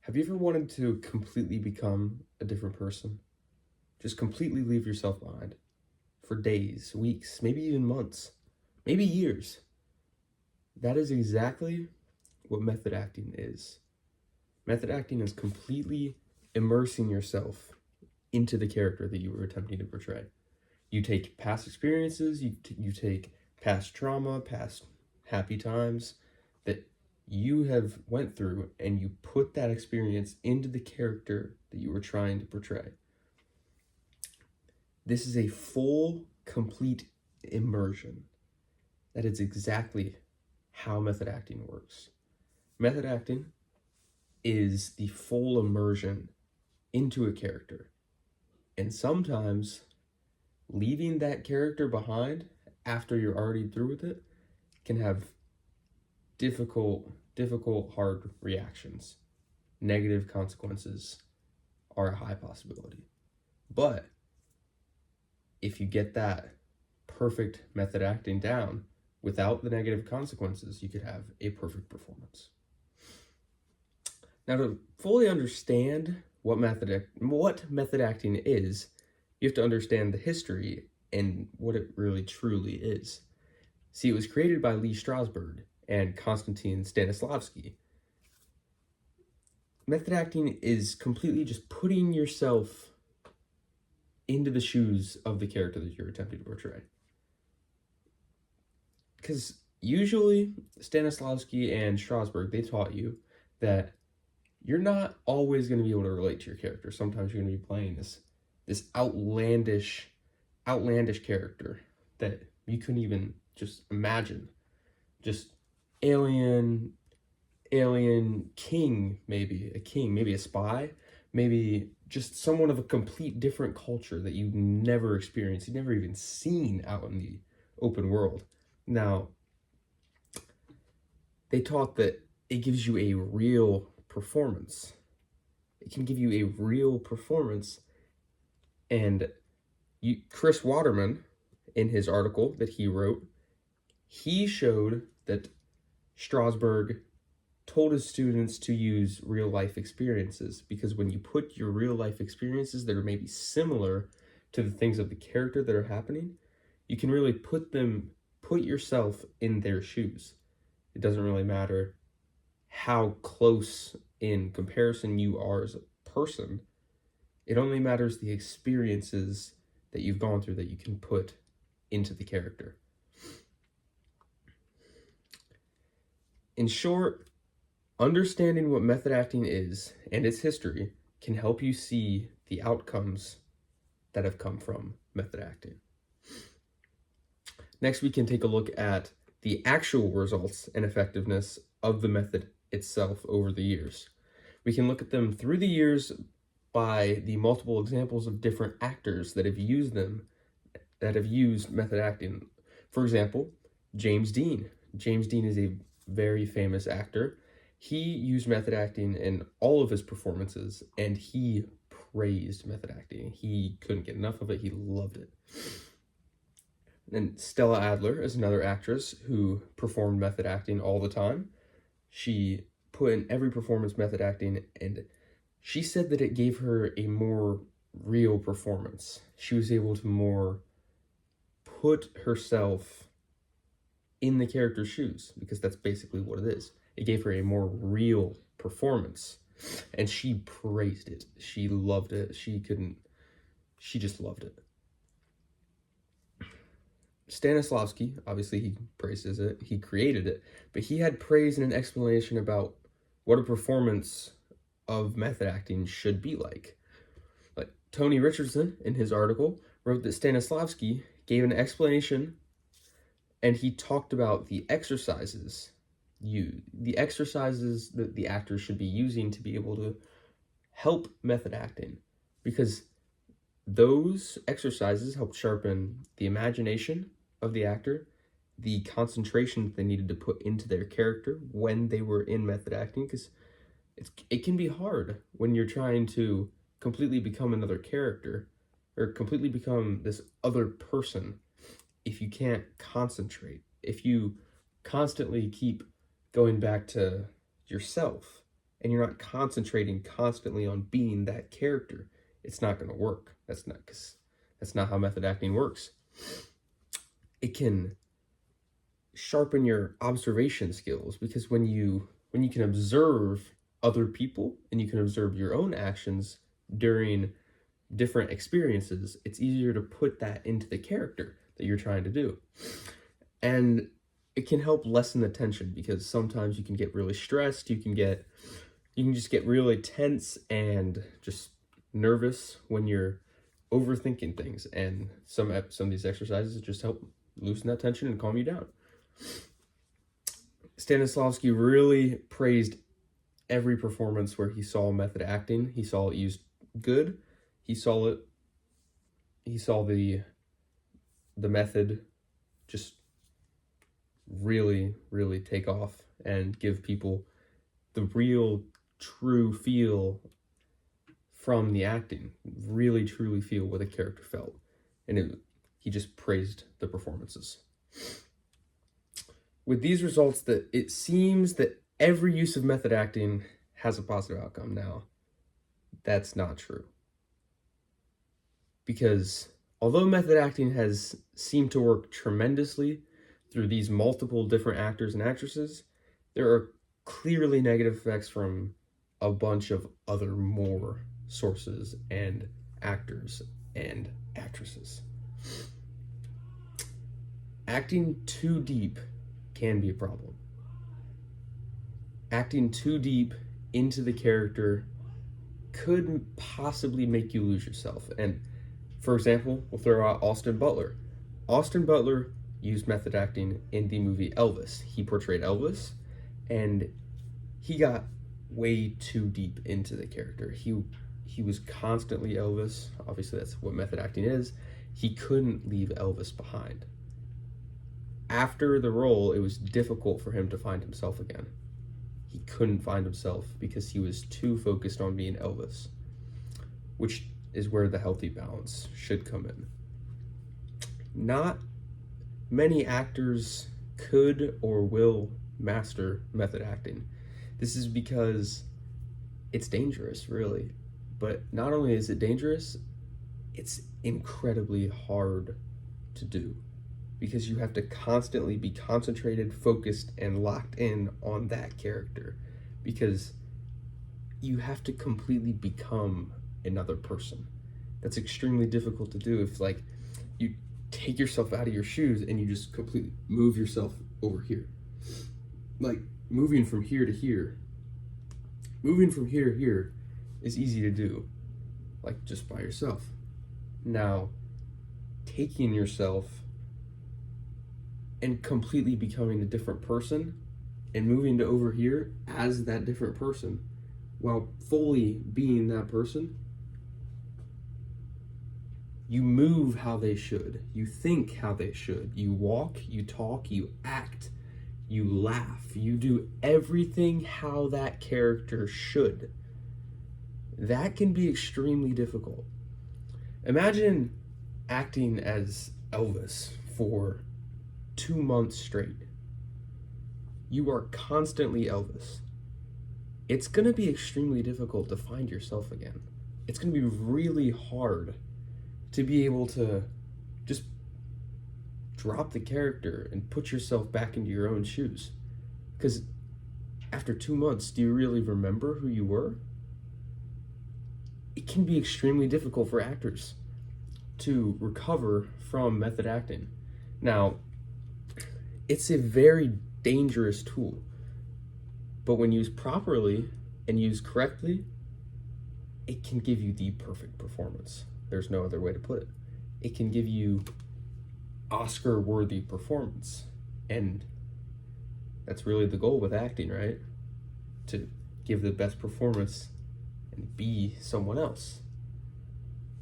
Have you ever wanted to completely become a different person? Just completely leave yourself behind for days, weeks, maybe even months, maybe years. That is exactly what method acting is. Method acting is completely immersing yourself into the character that you were attempting to portray. You take past experiences, you take past trauma, past happy times that you have went through, and you put that experience into the character that you were trying to portray. This is a full, complete immersion. That is exactly how method acting works. Method acting is the full immersion into a character. And sometimes leaving that character behind after you're already through with it can have difficult, hard reactions. Negative consequences are a high possibility. But if you get that perfect method acting down without the negative consequences, you could have a perfect performance. Now, to fully understand what method acting is, you have to understand the history and what it really truly is. See, it was created by Lee Strasberg and Konstantin Stanislavski. Method acting is completely just putting yourself into the shoes of the character that you're attempting to portray. Because usually Stanislavski and Strasberg, they taught you that you're not always going to be able to relate to your character. Sometimes you're going to be playing this outlandish character that you couldn't even just imagine. Just alien king, maybe a spy, maybe just someone of a complete different culture that you've never experienced, you've never even seen out in the open world. Now, they taught that it gives you a real performance. It can give you a real performance. And Chris Waterman, in his article that he wrote, he showed that Strasberg told his students to use real life experiences, because when you put your real life experiences that are maybe similar to the things of the character that are happening, you can really put yourself in their shoes. It doesn't really matter how close in comparison you are as a person. It only matters the experiences that you've gone through that you can put into the character. In short, understanding what method acting is and its history can help you see the outcomes that have come from method acting. Next, we can take a look at the actual results and effectiveness of the method itself over the years. We can look at them through the years by the multiple examples of different actors that have used method acting. For example, James Dean. James Dean is a very famous actor. He used method acting in all of his performances, and he praised method acting. He couldn't get enough of it. He loved it. And Stella Adler is another actress who performed method acting all the time. She put in every performance method acting, and she said that it gave her a more real performance. She was able to more put herself in the character's shoes, because that's basically what it is. It gave her a more real performance, and she praised it. She loved it. She just loved it. Stanislavski, obviously he praises it, he created it, but he had praise and an explanation about what a performance of method acting should be like. Like Tony Richardson, in his article, wrote that Stanislavski gave an explanation, and he talked about the exercises that the actors should be using to be able to help method acting, because those exercises help sharpen the imagination of the actor, the concentration that they needed to put into their character when they were in method acting, because it can be hard when you're trying to completely become another character or completely become this other person if you can't concentrate, if you constantly keep going back to yourself. and you're not concentrating constantly on being that character, it's not going to work. That's not how method acting works. It can sharpen your observation skills, because when you can observe other people and you can observe your own actions during different experiences, it's easier to put that into the character that you're trying to do. And it can help lessen the tension, because sometimes you can get really stressed, you can just get really tense and just nervous when you're overthinking things, and some of these exercises just help loosen that tension and calm you down. Stanislavski really praised every performance where he saw method acting. He saw it used good. He saw the method just really, really take off and give people the real, true feel from the acting. Really, truly feel what the character felt. And he just praised the performances. With these results, that it seems that every use of method acting has a positive outcome. Now, that's not true. Because although method acting has seemed to work tremendously through these multiple different actors and actresses, there are clearly negative effects from a bunch of other more sources and actors and actresses. Acting too deep can be a problem. Acting too deep into the character could possibly make you lose yourself. And for example, we'll throw out Austin Butler. Austin Butler used method acting in the movie Elvis. He portrayed Elvis, and he got way too deep into the character. He was constantly Elvis. Obviously, that's what method acting is. He couldn't leave Elvis behind. After the role, it was difficult for him to find himself again. He couldn't find himself because he was too focused on being Elvis, which is where the healthy balance should come in. Not many actors could or will master method acting. This is because it's dangerous, really. But not only is it dangerous, it's incredibly hard to do, because you have to constantly be concentrated, focused, and locked in on that character, because you have to completely become another person. That's extremely difficult to do. If like you take yourself out of your shoes and you just completely move yourself over here, like moving from here to here, moving from here to here is easy to do, like just by yourself. Now, taking yourself and completely becoming a different person and moving to over here as that different person while fully being that person, you move how they should, you think how they should, you walk, you talk, you act, you laugh, you do everything how that character should. That can be extremely difficult. Imagine acting as Elvis for 2 months straight. You are constantly Elvis. It's going to be extremely difficult to find yourself again. It's going to be really hard to be able to just drop the character and put yourself back into your own shoes. Because after 2 months, do you really remember who you were? It can be extremely difficult for actors to recover from method acting. Now, it's a very dangerous tool, but when used properly and used correctly, it can give you the perfect performance. There's no other way to put it. It can give you Oscar-worthy performance, and that's really the goal with acting, right? To give the best performance and be someone else.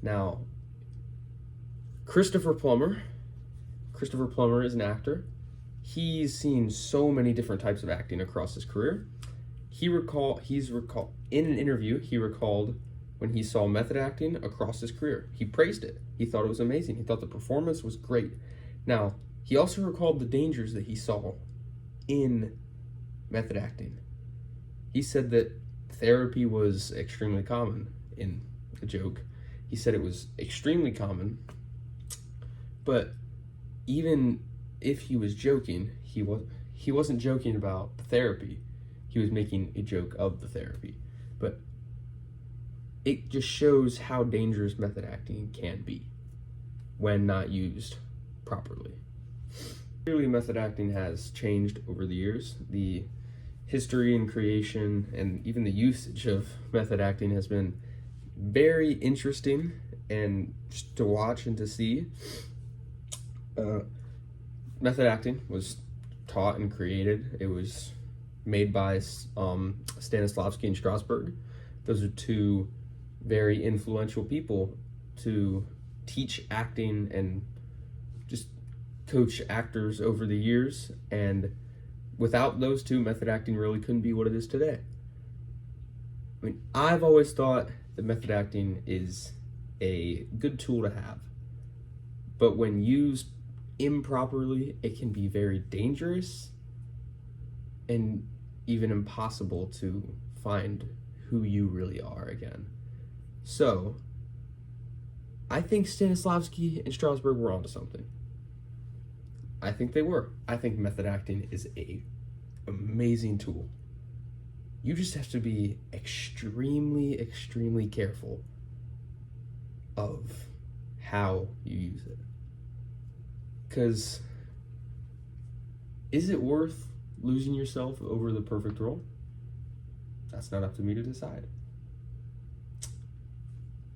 Now, Christopher Plummer is an actor. He's seen so many different types of acting across his career. In an interview, he recalled when he saw method acting across his career. He praised it. He thought it was amazing. He thought the performance was great. Now, he also recalled the dangers that he saw in method acting. He said that therapy was extremely common in the joke. He said it was extremely common, but even if he was joking, he wasn't joking about the therapy. He was making a joke of the therapy. But it just shows how dangerous method acting can be when not used properly. Clearly, method acting has changed over the years. The history and creation and even the usage of method acting has been very interesting and just to watch and to see. Method acting was taught and created. It was made by Stanislavski and Strasberg. Those are two very influential people to teach acting and just coach actors over the years, and without those two, method acting really couldn't be what it is today. I mean, I've always thought that method acting is a good tool to have, but when used improperly, it can be very dangerous and even impossible to find who you really are again. So, I think Stanislavski and Strasberg were onto something. I think they were. I think method acting is a amazing tool. You just have to be extremely, extremely careful of how you use it. Because is it worth losing yourself over the perfect role? That's not up to me to decide.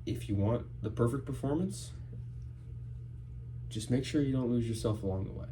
If you want the perfect performance, just make sure you don't lose yourself along the way.